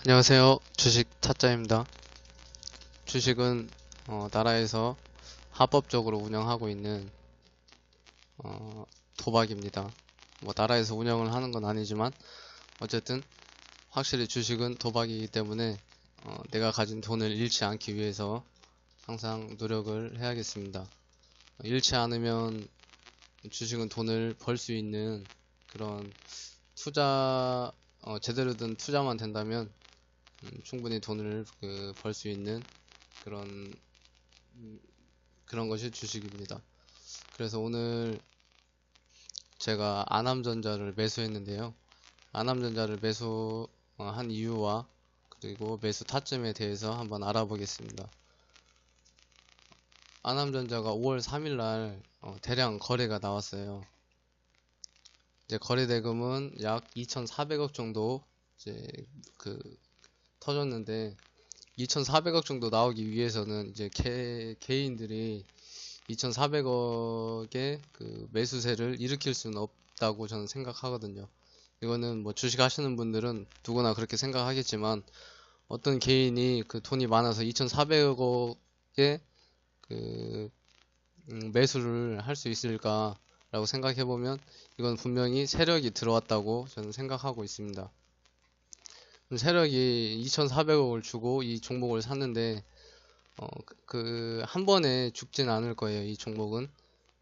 안녕하세요. 주식 타짜입니다. 주식은 나라에서 합법적으로 운영하고 있는 도박입니다. 뭐 나라에서 운영을 하는 건 아니지만 어쨌든 확실히 주식은 도박이기 때문에 내가 가진 돈을 잃지 않기 위해서 항상 노력을 해야겠습니다. 잃지 않으면 주식은 돈을 벌 수 있는 그런 투자 제대로 된 투자만 된다면 충분히 돈을 벌 수 있는 그런 그런 것이 주식입니다. 그래서 오늘 제가 아남전자를 매수했는데요. 아남전자를 매수한 이유와 그리고 매수 타점에 대해서 한번 알아보겠습니다. 아남전자가 5월 3일날 대량 거래가 나왔어요. 이제 거래 대금은 약 2,400억 정도 이제 그 터졌는데 2,400억 정도 나오기 위해서는 이제 개인들이 2,400억의 그 매수세를 일으킬 수는 없다고 저는 생각하거든요. 이거는 뭐 주식 하시는 분들은 누구나 그렇게 생각하겠지만 어떤 개인이 그 돈이 많아서 2,400억의 그 매수를 할 수 있을까라고 생각해보면 이건 분명히 세력이 들어왔다고 저는 생각하고 있습니다. 세력이 2,400억을 주고 이 종목을 샀는데 한 번에 죽진 않을 거예요. 이 종목은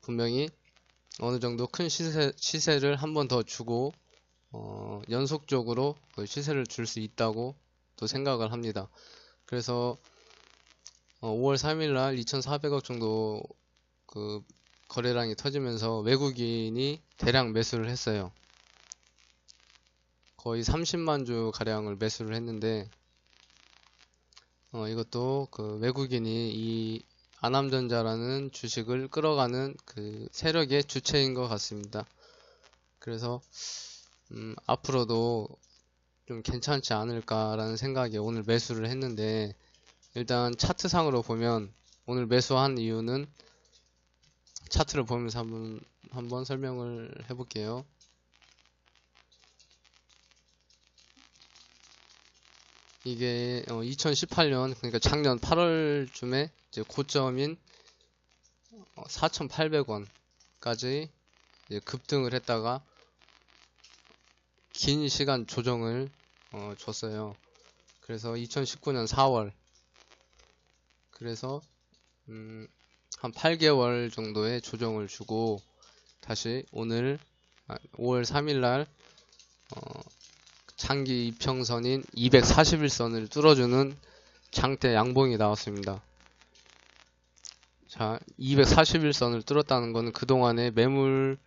분명히 어느 정도 큰 시세를 한 번 더 주고 연속적으로 그 시세를 줄 수 있다고 또 생각을 합니다. 그래서 5월 3일 날 2,400억 정도 그 거래량이 터지면서 외국인이 대량 매수를 했어요. 거의 30만 주 가량을 매수를 했는데 이것도 그 외국인이 이 아남전자라는 주식을 끌어가는 그 세력의 주체인 것 같습니다. 그래서 앞으로도 좀 괜찮지 않을까라는 생각에 오늘 매수를 했는데 일단 차트상으로 보면 오늘 매수한 이유는 차트를 보면서 한번 설명을 해볼게요. 이게 2018년 그러니까 작년 8월쯤에 이제 고점인 4,800원까지 급등을 했다가 긴 시간 조정을 줬어요. 그래서 2019년 4월 그래서 한 8개월 정도의 조정을 주고 다시 오늘 5월 3일날 장기 이평선인 241선을 뚫어주는 장대 양봉이 나왔습니다. 자, 241선을 뚫었다는 것은 그동안의 매물대,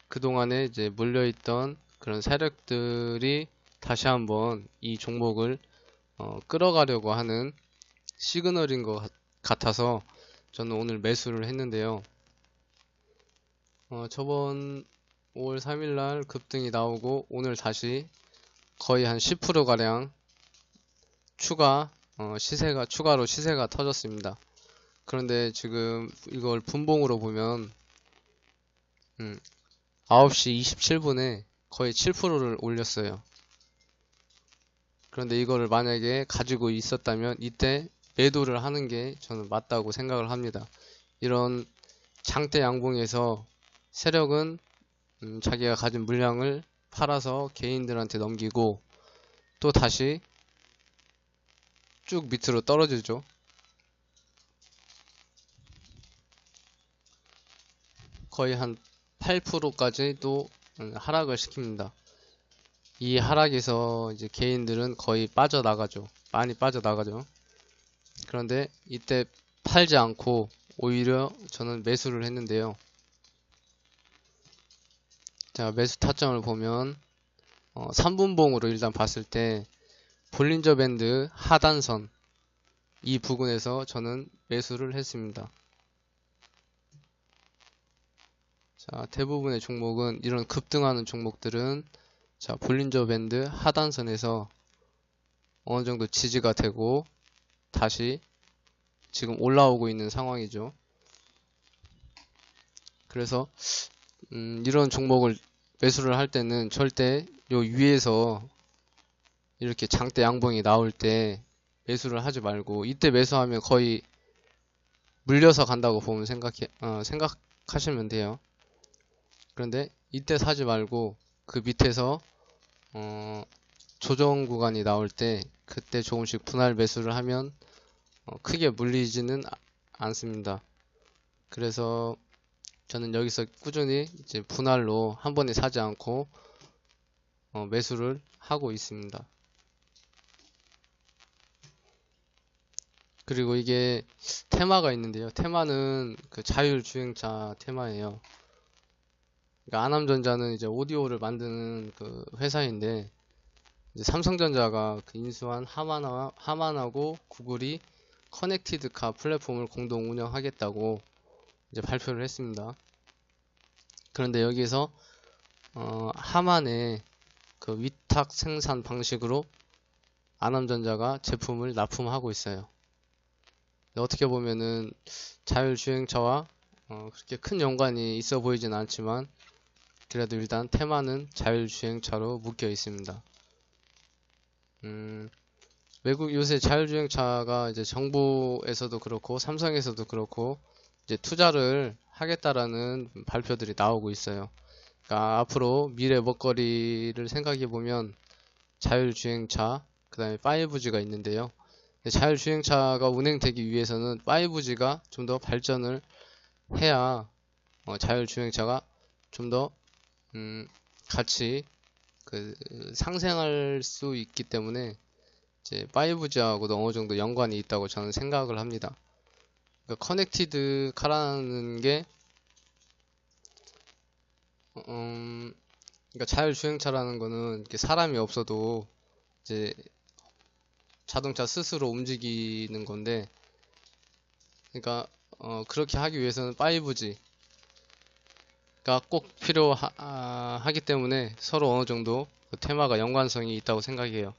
그동안에 이제 몰려있던 그런 세력들이 다시 한번 이 종목을 끌어가려고 하는 시그널인 것 같아서 저는 오늘 매수를 했는데요. 저번 5월 3일날 급등이 나오고 오늘 다시 거의 한 10%가량 추가로 시세가 터졌습니다. 그런데 지금 이걸 분봉으로 보면 9시 27분에 거의 7%를 올렸어요. 그런데 이거를 만약에 가지고 있었다면 이때 매도를 하는 게 저는 맞다고 생각을 합니다. 이런 장대 양봉에서 세력은 자기가 가진 물량을 팔아서 개인들한테 넘기고 또 다시 쭉 밑으로 떨어지죠. 거의 한 8%까지 또 하락을 시킵니다. 이 하락에서 이제 개인들은 거의 빠져나가죠. 많이 빠져나가죠. 그런데 이때 팔지 않고 오히려 저는 매수를 했는데요. 자, 매수 타점을 보면 3분봉으로 일단 봤을 때 볼린저 밴드 하단선 이 부근에서 저는 매수를 했습니다. 자, 대부분의 종목은 이런 급등하는 종목들은 자, 볼린저 밴드 하단선에서 어느 정도 지지가 되고 다시 지금 올라오고 있는 상황이죠. 그래서 이런 종목을 매수를 할 때는 절대 요 위에서 이렇게 장대 양봉이 나올 때 매수를 하지 말고, 이때 매수하면 거의 물려서 간다고 보면 생각하시면 돼요. 그런데 이때 사지 말고 그 밑에서 조정 구간이 나올 때 그때 조금씩 분할 매수를 하면 크게 물리지는 않습니다. 그래서 저는 여기서 꾸준히 이제 분할로 한 번에 사지 않고 매수를 하고 있습니다. 그리고 이게 테마가 있는데요. 테마는 그 자율주행차 테마예요. 그러니까 아남전자는 이제 오디오를 만드는 그 회사인데, 이제 삼성전자가 그 인수한 하만하고 구글이 커넥티드 카 플랫폼을 공동 운영하겠다고 이제 발표를 했습니다. 그런데 여기서 하만의 그 위탁 생산 방식으로 아남전자가 제품을 납품하고 있어요. 어떻게 보면은 자율주행차와 그렇게 큰 연관이 있어 보이진 않지만, 그래도 일단 테마는 자율주행차로 묶여 있습니다. 외국 요새 자율주행차가 이제 정부에서도 그렇고 삼성에서도 그렇고 이제 투자를 하겠다라는 발표들이 나오고 있어요. 그러니까 앞으로 미래 먹거리를 생각해 보면 자율주행차, 그 다음에 5G가 있는데요. 자율주행차가 운행되기 위해서는 5G가 좀 더 발전을 해야 자율주행차가 좀 더 같이 그 상생할 수 있기 때문에 이제 5G하고도 어느 정도 연관이 있다고 저는 생각을 합니다. 그러니까 커넥티드 카라는 게 그러니까 자율주행차라는 거는 이렇게 사람이 없어도 이제 자동차 스스로 움직이는 건데, 그러니까 그렇게 하기 위해서는 5G가 꼭 필요하기 때문에 서로 어느 정도 그 테마가 연관성이 있다고 생각해요.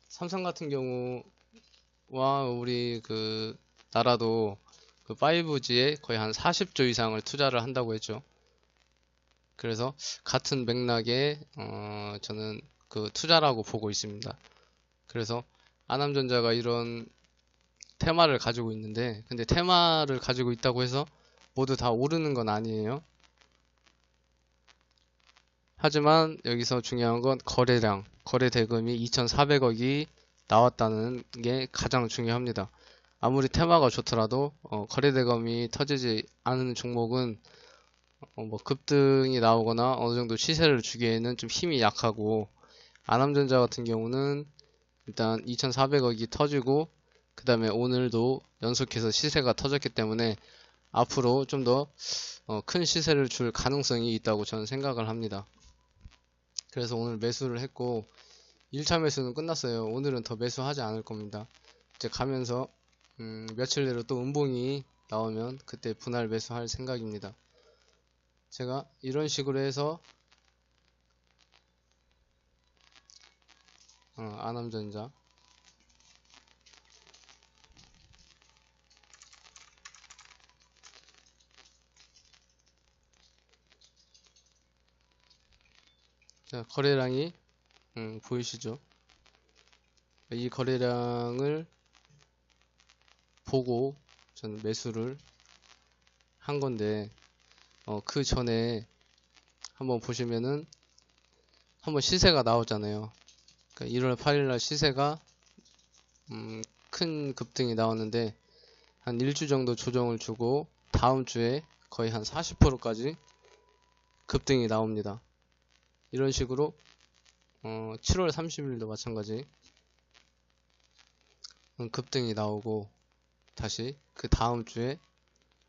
삼성 같은 경우와 우리 그 나라도 그 5G에 거의 한 40조 이상을 투자를 한다고 했죠. 그래서 같은 맥락에 저는 그 투자라고 보고 있습니다. 그래서 아남전자가 이런 테마를 가지고 있는데, 근데 테마를 가지고 있다고 해서 모두 다 오르는 건 아니에요. 하지만 여기서 중요한 건 거래량, 거래 대금이 2,400억이 나왔다는 게 가장 중요합니다. 아무리 테마가 좋더라도 거래 대금이 터지지 않은 종목은 뭐 급등이 나오거나 어느 정도 시세를 주기에는 좀 힘이 약하고, 아남전자 같은 경우는 일단 2,400억이 터지고 그 다음에 오늘도 연속해서 시세가 터졌기 때문에 앞으로 좀 더 큰 시세를 줄 가능성이 있다고 저는 생각을 합니다. 그래서 오늘 매수를 했고 1차 매수는 끝났어요. 오늘은 더 매수하지 않을 겁니다. 이제 가면서 며칠 내로 또 음봉이 나오면 그때 분할 매수할 생각입니다. 제가 이런 식으로 해서 아남전자 자, 거래량이 보이시죠? 이 거래량을 보고 저는 매수를 한 건데, 그 전에 한번 보시면은 한번 시세가 나오잖아요. 그러니까 1월 8일날 시세가 큰 급등이 나왔는데 한 1주 정도 조정을 주고 다음 주에 거의 한 40%까지 급등이 나옵니다. 이런 식으로 7월 30일도 마찬가지 급등이 나오고 다시 그 다음 주에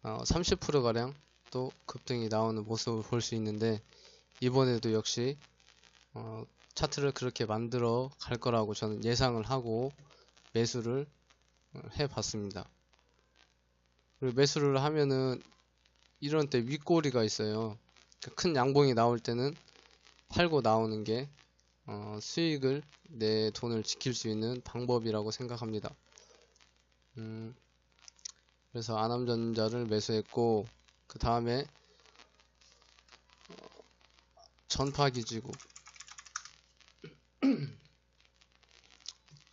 30%가량 또 급등이 나오는 모습을 볼 수 있는데, 이번에도 역시 차트를 그렇게 만들어 갈 거라고 저는 예상을 하고 매수를 해 봤습니다. 그리고 매수를 하면은 이런 때 윗꼬리가 있어요. 큰 양봉이 나올 때는 팔고 나오는 게 수익을, 내 돈을 지킬 수 있는 방법이라고 생각합니다. 그래서 아남전자를 매수했고, 그 다음에 전파기지국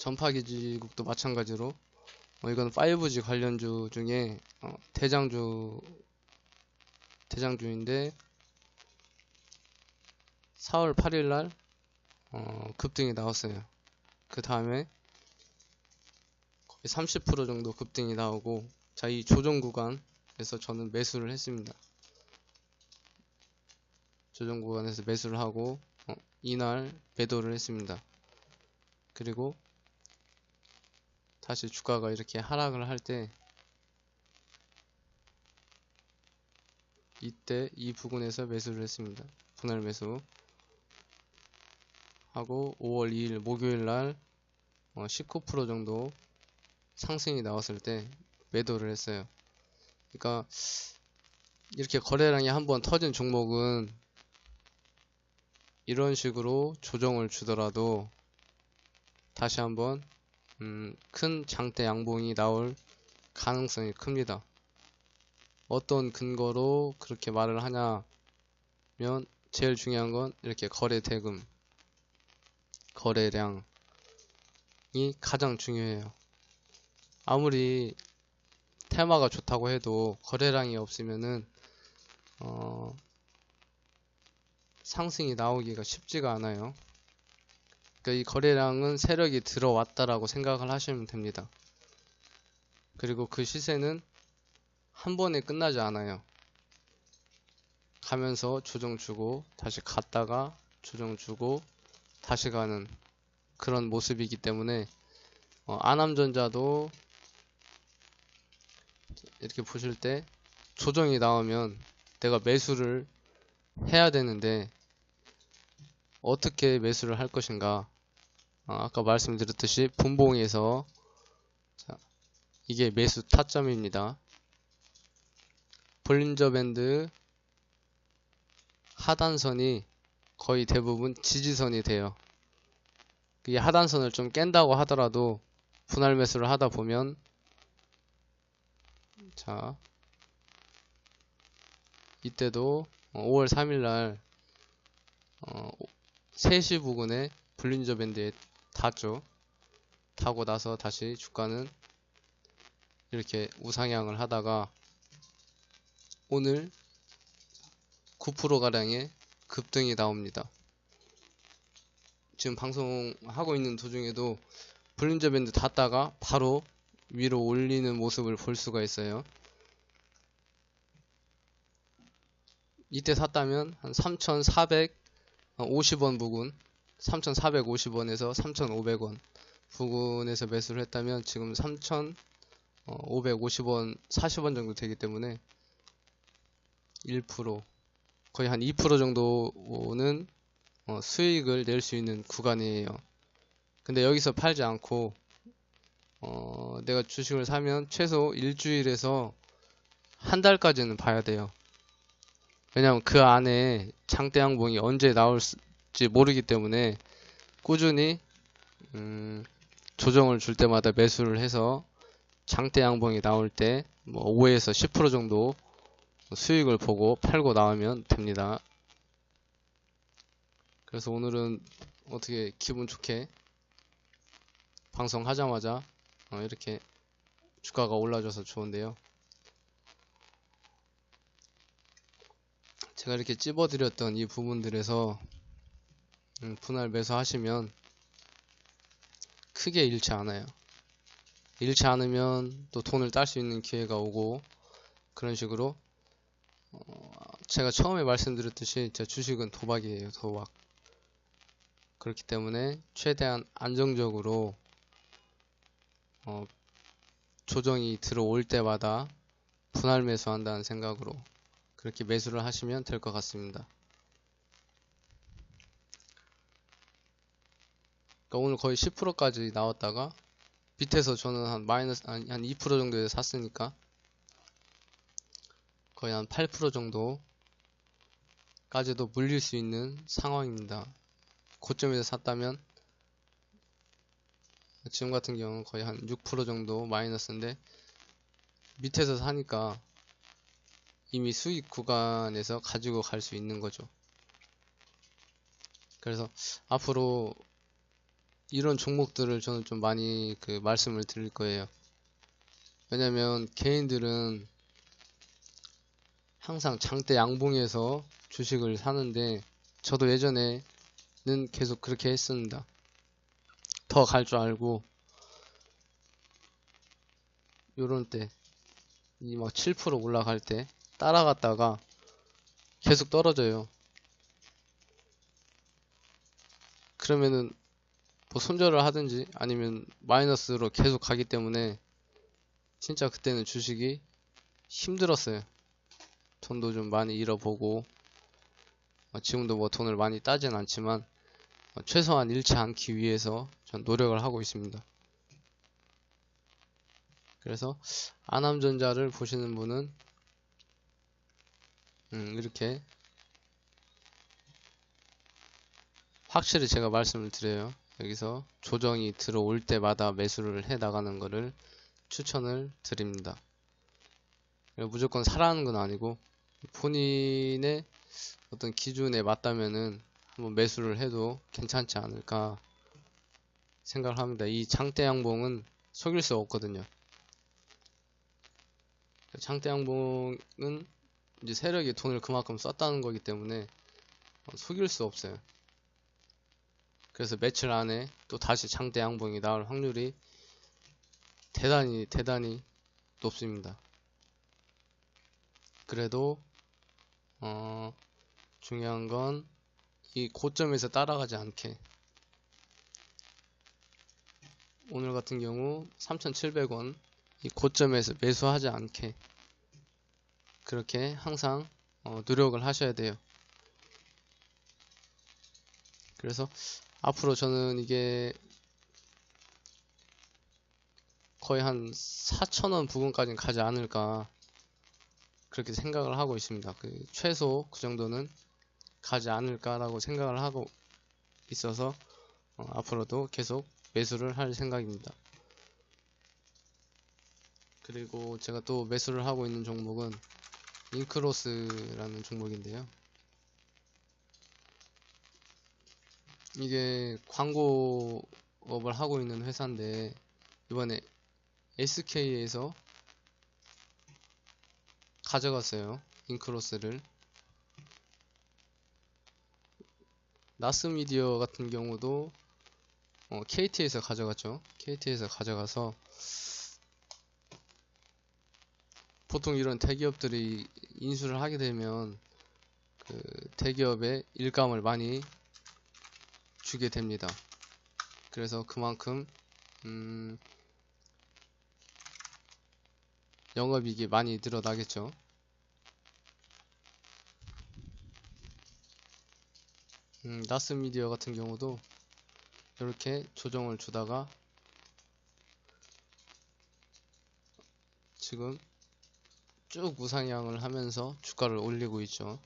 전파기지국도 마찬가지로 이건 5G 관련주 중에 대장주인데 4월 8일날 급등이 나왔어요. 그 다음에 거의 30% 정도 급등이 나오고, 자, 이 조정 구간에서 저는 매수를 했습니다. 조정 구간에서 매수를 하고 이날 매도를 했습니다. 그리고 다시 주가가 이렇게 하락을 할 때 이때 이 부근에서 매수를 했습니다. 분할 매수 하고 5월 2일 목요일날 19% 정도 상승이 나왔을 때 매도를 했어요. 그러니까 이렇게 거래량이 한번 터진 종목은 이런 식으로 조정을 주더라도 다시 한번 큰 장대 양봉이 나올 가능성이 큽니다. 어떤 근거로 그렇게 말을 하냐면, 제일 중요한 건 이렇게 거래 대금, 거래량이 가장 중요해요. 아무리 테마가 좋다고 해도 거래량이 없으면은 상승이 나오기가 쉽지가 않아요. 그러니까 이 거래량은 세력이 들어왔다라고 생각을 하시면 됩니다. 그리고 그 시세는 한 번에 끝나지 않아요. 가면서 조정 주고 다시 갔다가 조정 주고 다시 가는 그런 모습이기 때문에 아남전자도 이렇게 보실 때 조정이 나오면 내가 매수를 해야 되는데 어떻게 매수를 할 것인가. 아까 말씀드렸듯이 분봉에서, 자, 이게 매수 타점입니다. 볼린저 밴드 하단선이 거의 대부분 지지선이 돼요. 이 하단선을 좀 깬다고 하더라도 분할 매수를 하다 보면, 자, 이때도 5월 3일날 3시 부근에 볼린저 밴드에 닿죠. 타고 나서 다시 주가는 이렇게 우상향을 하다가 오늘 9% 가량의 급등이 나옵니다. 지금 방송하고 있는 도중에도 볼린저 밴드 닿다가 바로 위로 올리는 모습을 볼 수가 있어요. 이때 샀다면 한 3,450원 부근, 3,450원에서 3,500원 부근에서 매수를 했다면 지금 3,550원, 40원 정도 되기 때문에 1%, 거의 한 2% 정도는 수익을 낼 수 있는 구간이에요. 근데 여기서 팔지 않고 내가 주식을 사면 최소 일주일에서 한 달까지는 봐야 돼요. 왜냐면 그 안에 장대 양봉이 언제 나올지 모르기 때문에 꾸준히 조정을 줄 때마다 매수를 해서 장대 양봉이 나올 때 5에서 10% 정도 수익을 보고 팔고 나오면 됩니다. 그래서 오늘은 어떻게 기분 좋게 방송하자마자 이렇게 주가가 올라줘서 좋은데요. 제가 이렇게 찝어드렸던 이 부분들에서 분할 매수하시면 크게 잃지 않아요. 잃지 않으면 또 돈을 딸 수 있는 기회가 오고, 그런 식으로 제가 처음에 말씀드렸듯이 제 주식은 도박이에요. 도박. 그렇기 때문에 최대한 안정적으로 조정이 들어올 때마다 분할 매수한다는 생각으로 그렇게 매수를 하시면 될 것 같습니다. 그러니까 오늘 거의 10%까지 나왔다가 밑에서 저는 한 2% 정도에 샀으니까 거의 한 8% 정도까지도 물릴 수 있는 상황입니다. 고점에서 샀다면 지금 같은 경우는 거의 한 6% 정도 마이너스인데, 밑에서 사니까 이미 수익 구간에서 가지고 갈 수 있는 거죠. 그래서 앞으로 이런 종목들을 저는 좀 많이 말씀을 드릴 거예요. 왜냐면 개인들은 항상 장대 양봉에서 주식을 사는데, 저도 예전에는 계속 그렇게 했습니다. 더 갈 줄 알고 요런 때 이 막 7% 올라갈 때 따라갔다가 계속 떨어져요. 그러면은 뭐 손절을 하든지 아니면 마이너스로 계속 가기 때문에 진짜 그때는 주식이 힘들었어요. 돈도 좀 많이 잃어보고, 지금도 뭐 돈을 많이 따진 않지만 최소한 잃지 않기 위해서 전 노력을 하고 있습니다. 그래서 아남전자를 보시는 분은 이렇게 확실히 제가 말씀을 드려요. 여기서 조정이 들어올 때마다 매수를 해 나가는 것을 추천을 드립니다. 무조건 사라는 건 아니고 본인의 어떤 기준에 맞다면은 한번 매수를 해도 괜찮지 않을까 생각을 합니다. 이 장대 양봉은 속일 수 없거든요. 장대 양봉은 이제 세력이 돈을 그만큼 썼다는 거기 때문에 속일 수 없어요. 그래서 며칠 안에 또 다시 장대 양봉이 나올 확률이 대단히 높습니다. 그래도 중요한 건 이 고점에서 따라가지 않게, 오늘 같은 경우 3,700원 이 고점에서 매수하지 않게 그렇게 항상 노력을 하셔야 돼요. 그래서 앞으로 저는 이게 거의 한 4,000원 부근까지는 가지 않을까 그렇게 생각을 하고 있습니다. 최소 그 정도는 가지 않을까라고 생각을 하고 있어서 앞으로도 계속 매수를 할 생각입니다. 그리고 제가 또 매수를 하고 있는 종목은 인크로스라는 종목인데요. 이게 광고업을 하고 있는 회사인데 이번에 SK에서 가져갔어요. 인크로스를. 나스미디어 같은 경우도 KT에서 가져갔죠. KT에서 가져가서 보통 이런 대기업들이 인수를 하게 되면 대기업에 일감을 많이 주게 됩니다. 그래서 그만큼 영업이익이 많이 늘어나겠죠. 나스미디어 같은 경우도 이렇게 조정을 주다가 지금 쭉 우상향을 하면서 주가를 올리고 있죠.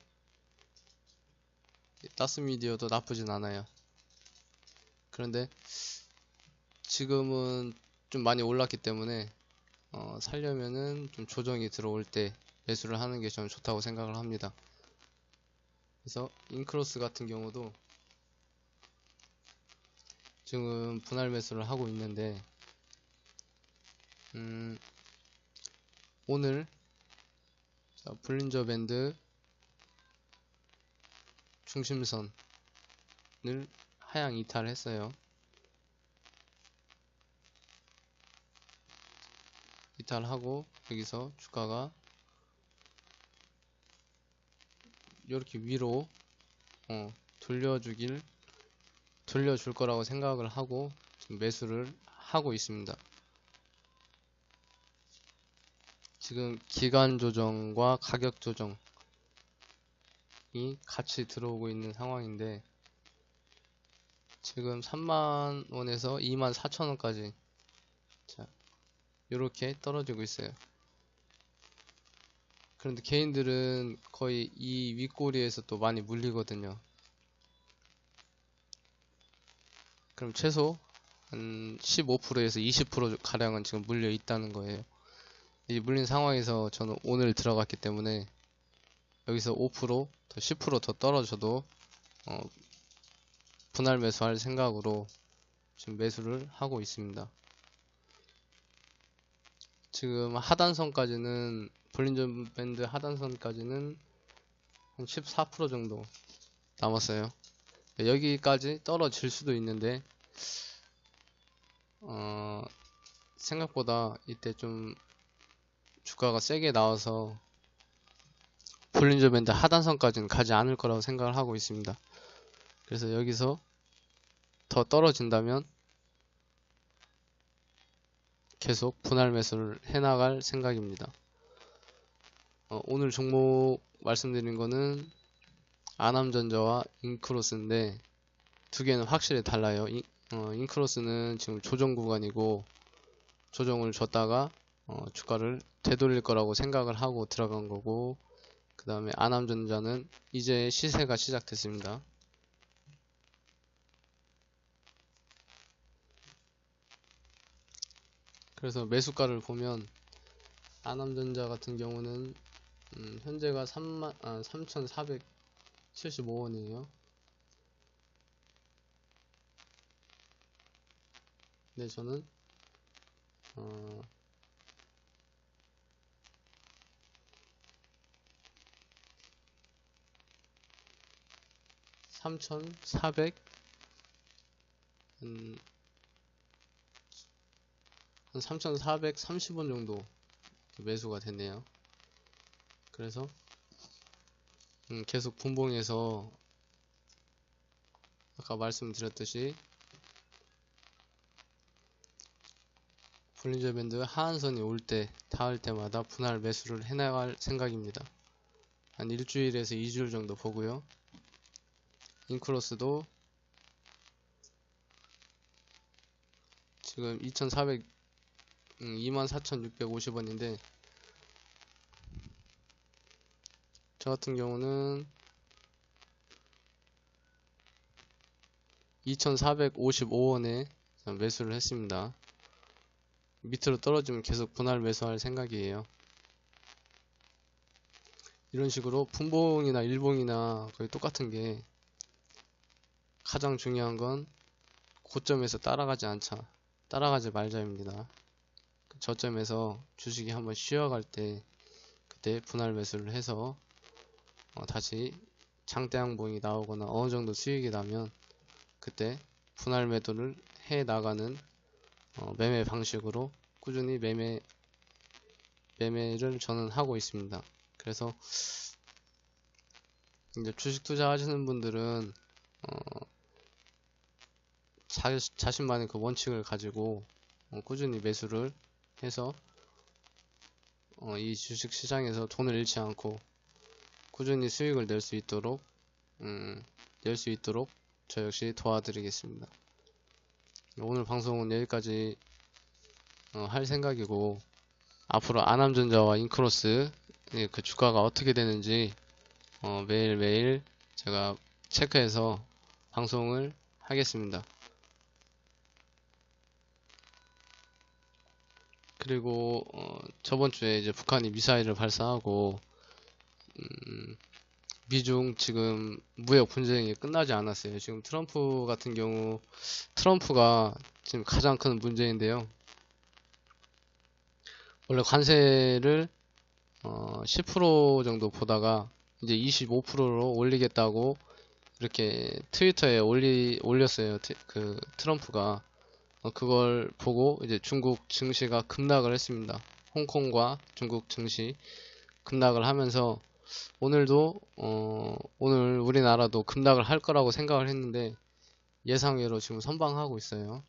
나스미디어도 나쁘진 않아요. 그런데 지금은 좀 많이 올랐기 때문에 살려면은 좀 조정이 들어올 때 매수를 하는 게 저는 좋다고 생각을 합니다. 그래서 인크로스 같은 경우도 지금 분할 매수를 하고 있는데 오늘 볼린저 밴드 중심선을 하향 이탈했어요. 이탈하고 여기서 주가가 이렇게 위로 돌려줄 거라고 생각을 하고 지금 매수를 하고 있습니다. 지금 기간 조정과 가격 조정이 같이 들어오고 있는 상황인데 지금 3만원에서 24,000원까지 이렇게 떨어지고 있어요. 그런데 개인들은 거의 이 윗꼬리에서 또 많이 물리거든요. 그럼 최소 한 15%에서 20% 가량은 지금 물려 있다는 거예요. 이 물린 상황에서 저는 오늘 들어갔기 때문에 여기서 5%, 더 10% 더 떨어져도 분할 매수할 생각으로 지금 매수를 하고 있습니다. 지금 하단선까지는 볼린저 밴드 하단선까지는 한 14% 정도 남았어요. 여기까지 떨어질 수도 있는데 생각보다 이때 좀 주가가 세게 나와서 볼린저 밴드 하단선까지는 가지 않을 거라고 생각을 하고 있습니다. 그래서 여기서 더 떨어진다면 계속 분할 매수를 해나갈 생각입니다. 오늘 종목 말씀드린 거는 아남전자와 인크로스인데 두 개는 확실히 달라요. 인크로스는 지금 조정 구간이고 조정을 줬다가 주가를 되돌릴 거라고 생각을 하고 들어간 거고, 그 다음에 아남전자는 이제 시세가 시작됐습니다. 그래서 매수가를 보면 아남전자 같은 경우는 현재가 3,475원이에요. 근데 저는 3,430원 정도 매수가 됐네요. 그래서 계속 분봉해서 아까 말씀드렸듯이 볼린저 밴드 하한선이 올 때, 닿을 때마다 분할 매수를 해나갈 생각입니다. 한 일주일에서 2주일 정도 보고요. 인크로스도 지금 24,650원인데 저 같은 경우는 2,455원에 매수를 했습니다. 밑으로 떨어지면 계속 분할 매수할 생각이에요. 이런 식으로 분봉이나 일봉이나 거의 똑같은 게 가장 중요한 건 고점에서 따라가지 말자입니다. 저점에서 주식이 한번 쉬어갈 때 그때 분할 매수를 해서 다시 장대 항봉이 나오거나 어느 정도 수익이 나면 그때 분할 매도를 해 나가는 매매 방식으로 꾸준히 매매를 저는 하고 있습니다. 그래서 이제 주식 투자하시는 분들은 자신만의 그 원칙을 가지고 꾸준히 매수를 해서 이 주식 시장에서 돈을 잃지 않고 꾸준히 수익을 낼 수 있도록 저 역시 도와드리겠습니다. 오늘 방송은 여기까지 할 생각이고, 앞으로 아남전자와 인크로스 그 주가가 어떻게 되는지 매일매일 제가 체크해서 방송을 하겠습니다. 그리고 저번주에 이제 북한이 미사일을 발사하고 미중 지금 무역 분쟁이 끝나지 않았어요. 지금 트럼프 같은 경우, 트럼프가 지금 가장 큰 문제인데요. 원래 관세를 10% 정도 보다가 이제 25%로 올리겠다고 이렇게 트위터에 올렸어요. 그 트럼프가. 그걸 보고 이제 중국 증시가 급락을 했습니다. 홍콩과 중국 증시 급락을 하면서 오늘도 오늘 우리나라도 급락을 할 거라고 생각을 했는데 예상외로 지금 선방하고 있어요.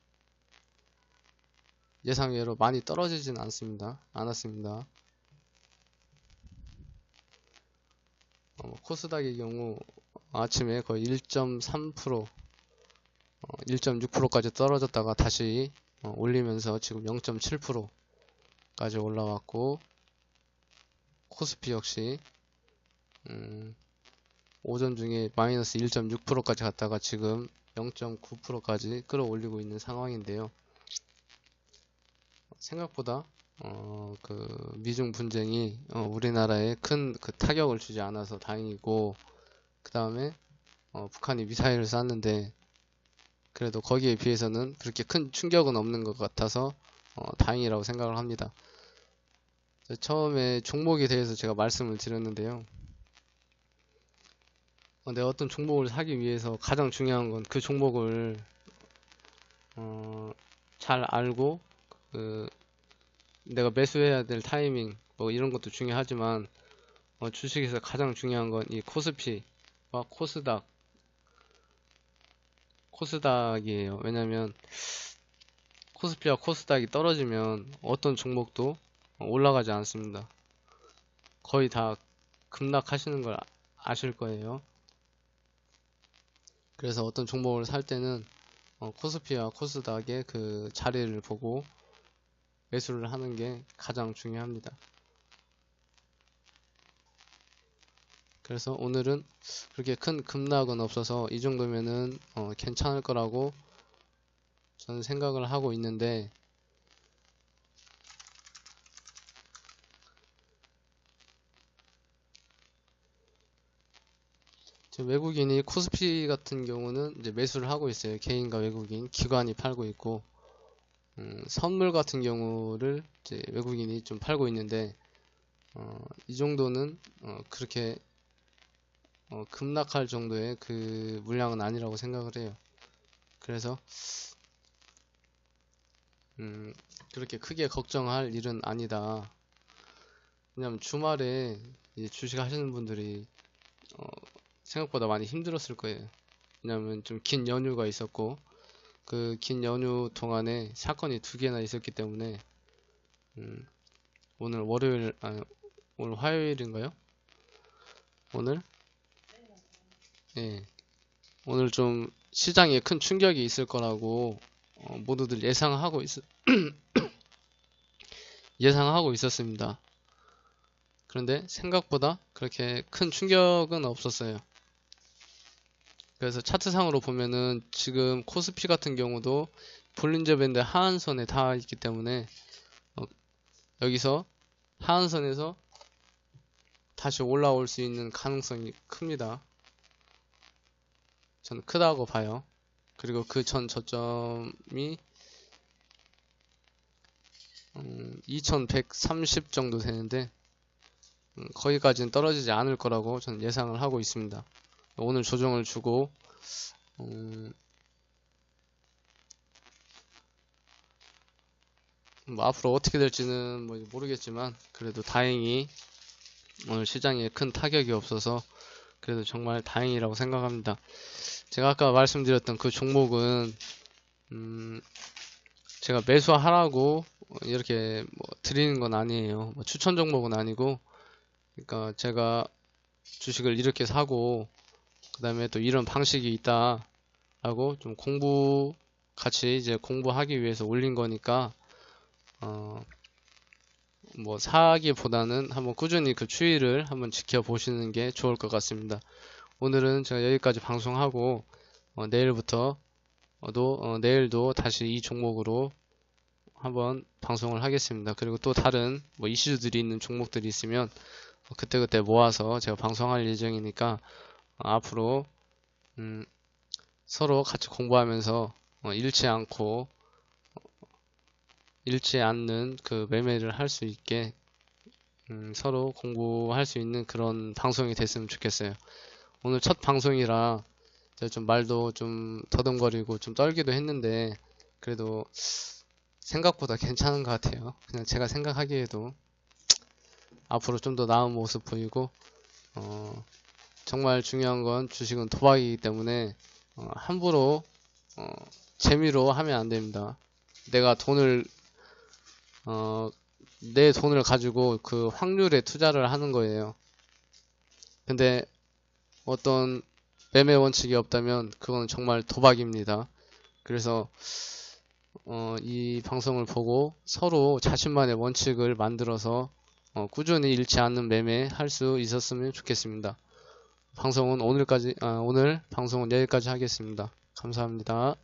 예상외로 많이 떨어지진 않았습니다. 코스닥의 경우 아침에 거의 1.3%, 1.6%까지 떨어졌다가 다시 올리면서 지금 0.7%까지 올라왔고, 코스피 역시 오전 중에 마이너스 1.6%까지 갔다가 지금 0.9%까지 끌어올리고 있는 상황인데요. 생각보다 그 미중 분쟁이 우리나라에 큰 그 타격을 주지 않아서 다행이고, 그 다음에 북한이 미사일을 쐈는데 그래도 거기에 비해서는 그렇게 큰 충격은 없는 것 같아서 다행이라고 생각을 합니다. 처음에 종목에 대해서 제가 말씀을 드렸는데요. 내가 어떤 종목을 사기 위해서 가장 중요한 건 그 종목을 잘 알고 내가 매수해야 될 타이밍 뭐 이런 것도 중요하지만 주식에서 가장 중요한 건 이 코스피와 코스닥이에요. 왜냐면 코스피와 코스닥이 떨어지면 어떤 종목도 올라가지 않습니다. 거의 다 급락하시는 걸 아실 거예요. 그래서 어떤 종목을 살 때는 코스피와 코스닥의 그 자리를 보고 매수를 하는 게 가장 중요합니다. 그래서 오늘은 그렇게 큰 급락은 없어서 이 정도면은 괜찮을 거라고 저는 생각을 하고 있는데, 지금 외국인이 코스피 같은 경우는 이제 매수를 하고 있어요. 개인과 외국인, 기관이 팔고 있고, 선물 같은 경우를 이제 외국인이 좀 팔고 있는데, 이 정도는 그렇게 급락할 정도의 그 물량은 아니라고 생각을 해요. 그래서 그렇게 크게 걱정할 일은 아니다. 왜냐면 주말에 이제 주식 하시는 분들이 생각보다 많이 힘들었을 거예요. 왜냐면 좀 긴 연휴가 있었고 그 긴 연휴 동안에 사건이 2개나 있었기 때문에 오늘 오늘 화요일인가요? 오늘? 예. 오늘 좀 시장에 큰 충격이 있을 거라고 모두들 예상하고 있었습니다. 그런데 생각보다 그렇게 큰 충격은 없었어요. 그래서 차트상으로 보면은 지금 코스피 같은 경우도 볼린저 밴드 하한선에 닿아 있기 때문에 여기서 하한선에서 다시 올라올 수 있는 가능성이 큽니다. 저는 크다고 봐요. 그리고 그 전 저점이 2130 정도 되는데 거기까지는 떨어지지 않을 거라고 저는 예상을 하고 있습니다. 오늘 조정을 주고 뭐 앞으로 어떻게 될지는 뭐 모르겠지만 그래도 다행히 오늘 시장에 큰 타격이 없어서 그래도 정말 다행이라고 생각합니다. 제가 아까 말씀드렸던 그 종목은 제가 매수하라고 이렇게 뭐 드리는 건 아니에요. 뭐 추천 종목은 아니고, 그러니까 제가 주식을 이렇게 사고 그 다음에 또 이런 방식이 있다 라고 좀 같이 이제 공부하기 위해서 올린 거니까 뭐 사기보다는 한번 꾸준히 그 추이를 한번 지켜보시는 게 좋을 것 같습니다. 오늘은 제가 여기까지 방송하고 내일도 다시 이 종목으로 한번 방송을 하겠습니다. 그리고 또 다른 뭐 이슈들이 있는 종목들이 있으면 그때그때 모아서 제가 방송할 예정이니까 앞으로 서로 같이 공부하면서 잃지 않는 그 매매를 할 수 있게 서로 공부할 수 있는 그런 방송이 됐으면 좋겠어요. 오늘 첫 방송이라 제가 좀 말도 좀 더듬거리고 좀 떨기도 했는데 그래도 생각보다 괜찮은 것 같아요. 그냥 제가 생각하기에도 앞으로 좀 더 나은 모습 보이고 정말 중요한 건 주식은 도박이기 때문에 함부로 재미로 하면 안 됩니다. 내가 내 돈을 가지고 그 확률에 투자를 하는 거예요. 근데 어떤 매매 원칙이 없다면 그건 정말 도박입니다. 그래서 이 방송을 보고 서로 자신만의 원칙을 만들어서 꾸준히 잃지 않는 매매 할 수 있었으면 좋겠습니다. 오늘 방송은 여기까지 하겠습니다. 감사합니다.